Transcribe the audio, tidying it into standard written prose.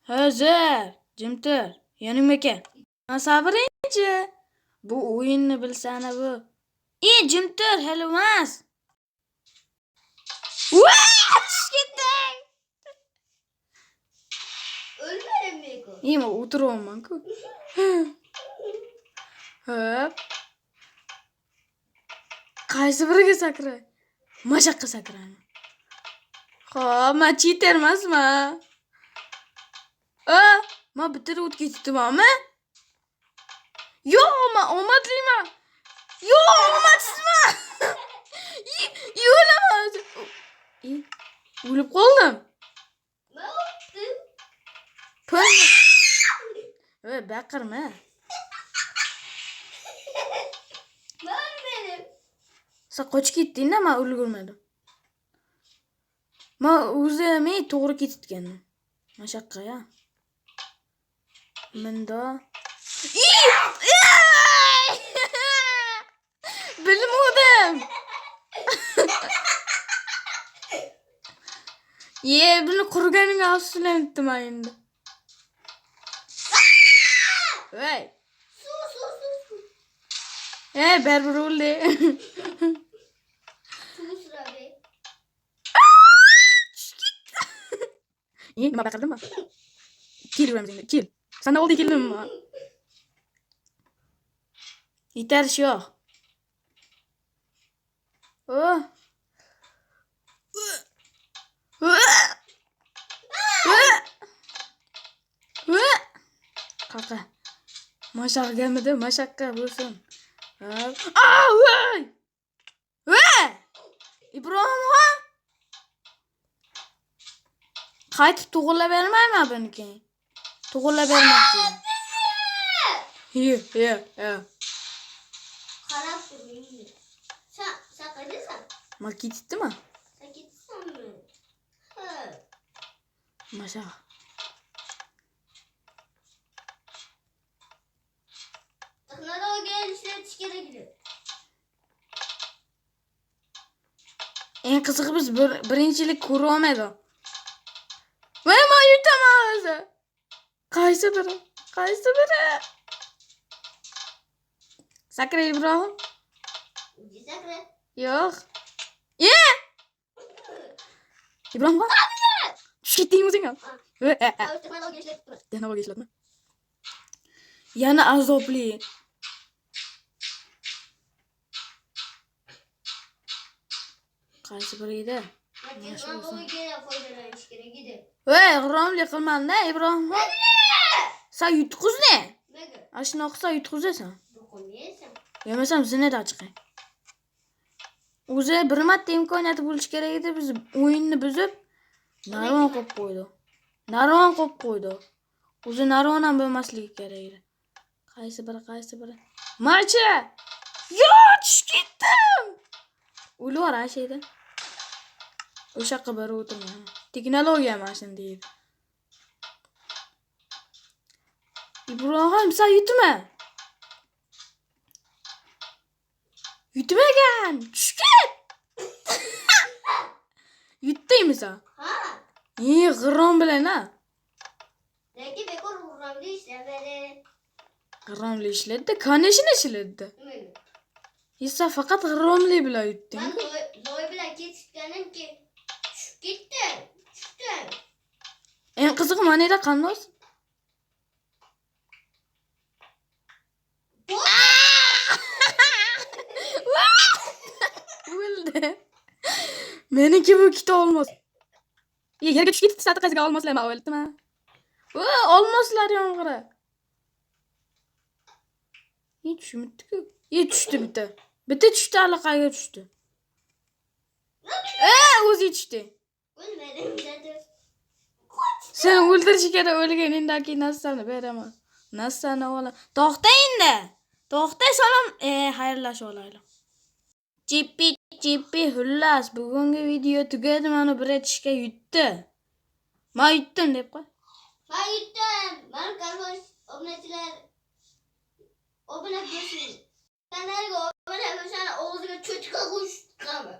Hozir, jim tur. Yonimga kel. Sabrinchi. Bu o'yinni bilsana bu. Jim tur, hali emas. Ketdi. Ölmedim mi? Men o'tiryapman-ku. Hop. Qaysi biriga sakray? Mashaqqa sakrayman. Xo'p, men cheater emasman. Men bitirib o'tkazibman-mi? Yo'q, men omadliman. Yo'q, omadsizman. Yo'laman. O'lib qoldim. Ne yaptın? Baqirma. Ben. Sen qochib ketding-da, men ulgurmadim. Men o'zim to'g'ri ketgandim. Mashaqqa-ya. Menda. Bilmadim. Buni qurganiga afsuslanibdim endi. Voy. Su. Baribir o'ldi. Su sıra be. Nima baqirdimmi? Kel o'ramizingda, kel. Sanda oldi keldimmi? Yetarish yo'q. Qaqa. Mashaqqa mashaqqa bo'lsin. Voy! Ibrohimxon. Qaytib to'g'irlab bermayman buniki. To'g'irlab bermoqchi. Qarab turmaydi. Sen qaydasan? Men ketdimi? Sen ketsanmi? Ha. Mashaq. Texnologiya ishlatish kerak edi. Eng qizig'i biz birinchilik ko'ra olmaydi. Men yutaman o'zi. Qaysi biri? Sakray Ibrohim. O'zi sakra. Yo'q. Ibrohim qani? Tushib ketding o'zing ham. Texnologiya ishlatma. Yana azobli. Qaysi biri edi? Texnologiyadan foydalanish kerak edi. G'irromlik qilmanda Ibrohim. Sen yutqizni. Nega? Ashuna qilsa yutqizasan. Do'qonmaysan. Yemasam zinadan chiqay. O'zi bir marta imkoniyati bo'lish kerak edi, biz o'yinni buzib narvon qo'yib qo'ydi. O'zi narvon ham bo'lmasligi kerak edi. Qaysi biri? Marcha! Yo'q, tushib ketdim. O'lvar ashayda. O'sha yoqqa borib o'tirman. Texnologiya mashin deydi. Ibrohim, sen yutma. Yutmagan. Tushib ket. Yutdingmi sen? Ha. G'irrom bilan a. Lekin bekor g'irromli ishlamadi. G'irromli ishladida, koneshini ishladida. Nimaga? Sen faqat g'irromli bilan yutding. Men loy bilan ketganimki tushib ketdim. Tushdim. Eng qizig'i mana yerda qandos. O'ldi. Meniki bu kito olmos. Yerga tushib ketdi, satqaziga olmoslar men o'ldimi? Olmoslar yomg'iri. Tushmidku. Tushdi bitta. Bitta tushdi, allaqayga tushdi. O'zi tushdi. O'lmadim zaten. Sen o'ldirish kerak, o'lganingdan keyin narsani beraman. Narsani ola. To'xta endi. To'xta, salom. Xayrlashib olaylik. Chippi, xullas, bugungi video tugadi, meni bir aytishga yutdi. Men yutdim deb qo'y. Men yutdim. Men qardosh obunachilar obuna bo'lsin. Kanalga obuna bo'lsani og'ziga cho'chqa qo'shib chiqaman.